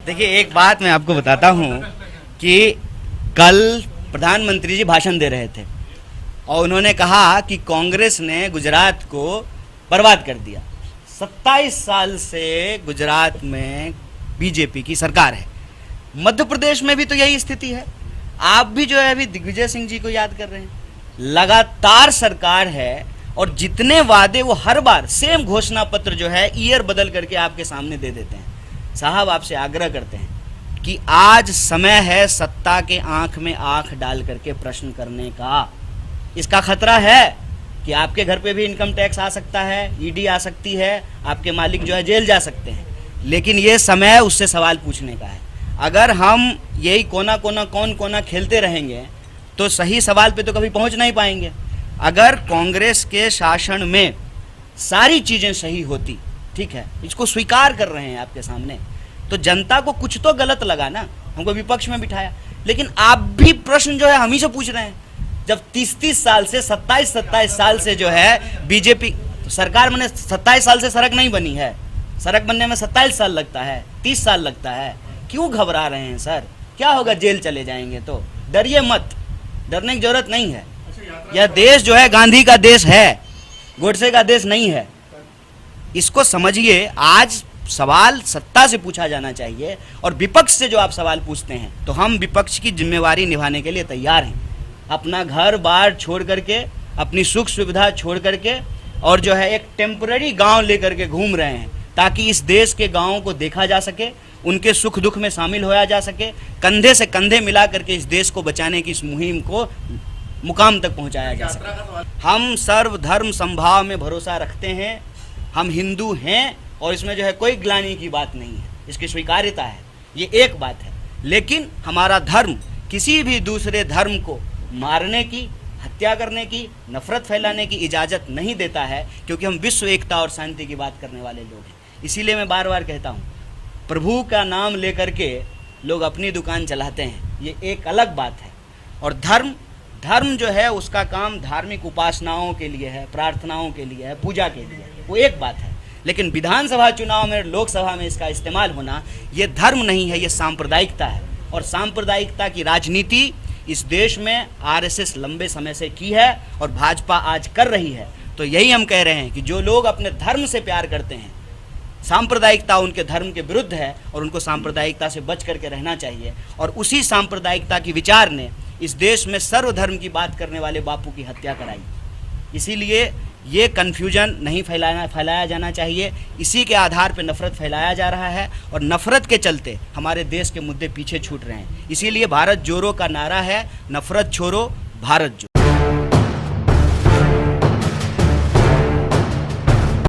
देखिए, एक बात मैं आपको बताता हूँ कि कल प्रधानमंत्री जी भाषण दे रहे थे और उन्होंने कहा कि कांग्रेस ने गुजरात को बर्बाद कर दिया। 27 साल से गुजरात में बीजेपी की सरकार है। मध्य प्रदेश में भी तो यही स्थिति है। आप भी जो है अभी दिग्विजय सिंह जी को याद कर रहे हैं। लगातार सरकार है और जितने वादे वो हर बार सेम घोषणा पत्र जो है ईयर बदल करके आपके सामने दे देते हैं। साहब, आपसे आग्रह करते हैं कि आज समय है सत्ता के आंख में आंख डाल करके प्रश्न करने का। इसका खतरा है कि आपके घर पे भी इनकम टैक्स आ सकता है, ईडी आ सकती है, आपके मालिक जो है जेल जा सकते हैं, लेकिन ये समय उससे सवाल पूछने का है। अगर हम यही कोना कोना कौन कोना खेलते रहेंगे तो सही सवाल पे तो कभी पहुंच नहीं पाएंगे। अगर कांग्रेस के शासन में सारी चीज़ें सही होती, ठीक है, इसको स्वीकार कर रहे हैं आपके सामने, तो जनता को कुछ तो गलत लगा ना, हमको विपक्ष में बिठाया। लेकिन आप भी प्रश्न जो है हम ही से पूछ रहे हैं। जब 30-30 साल से 27-27 साल से जो है बीजेपी तो सरकार मैंने 27 साल से सड़क नहीं बनी है। सड़क बनने में 27 साल लगता है, 30 साल लगता है। क्यों घबरा रहे हैं सर? क्या होगा, जेल चले जाएंगे तो? डरिए मत, डरने की जरूरत नहीं है। यह देश जो है गांधी का देश है, गोडसे का देश नहीं है। इसको समझिए। आज सवाल सत्ता से पूछा जाना चाहिए और विपक्ष से जो आप सवाल पूछते हैं तो हम विपक्ष की जिम्मेवारी निभाने के लिए तैयार हैं। अपना घर बार छोड़ करके, अपनी सुख सुविधा छोड़ करके और जो है एक टेम्पररी गांव लेकर के घूम रहे हैं ताकि इस देश के गांवों को देखा जा सके, उनके सुख दुख में शामिल होया जा सके, कंधे से कंधे मिला करके इस देश को बचाने की इस मुहिम को मुकाम तक पहुंचाया जा सके। हम सर्वधर्म समभाव में भरोसा रखते हैं। हम हिंदू हैं और इसमें जो है कोई ग्लानि की बात नहीं है, इसकी स्वीकार्यता है, ये एक बात है। लेकिन हमारा धर्म किसी भी दूसरे धर्म को मारने की, हत्या करने की, नफरत फैलाने की इजाज़त नहीं देता है, क्योंकि हम विश्व एकता और शांति की बात करने वाले लोग हैं। इसीलिए मैं बार बार कहता हूँ, प्रभु का नाम लेकर के लोग अपनी दुकान चलाते हैं, ये एक अलग बात है। और धर्म जो है उसका काम धार्मिक उपासनाओं के लिए है, प्रार्थनाओं के लिए है, पूजा के लिए है, वो एक बात है। लेकिन विधानसभा चुनाव में, लोकसभा में इसका इस्तेमाल होना ये धर्म नहीं है, ये सांप्रदायिकता है। और सांप्रदायिकता की राजनीति इस देश में आरएसएस लंबे समय से की है और भाजपा आज कर रही है। तो यही हम कह रहे हैं कि जो लोग अपने धर्म से प्यार करते हैं, सांप्रदायिकता उनके धर्म के विरुद्ध है और उनको सांप्रदायिकता से बच करके रहना चाहिए। और उसी सांप्रदायिकता की विचार ने इस देश में सर्वधर्म की बात करने वाले बापू की हत्या कराई। इसीलिए ये कन्फ्यूजन नहीं फैलाया जाना चाहिए। इसी के आधार पर नफरत फैलाया जा रहा है और नफरत के चलते हमारे देश के मुद्दे पीछे छूट रहे हैं। इसीलिए भारत जोड़ो का नारा है, नफरत छोड़ो, भारत जोड़ो।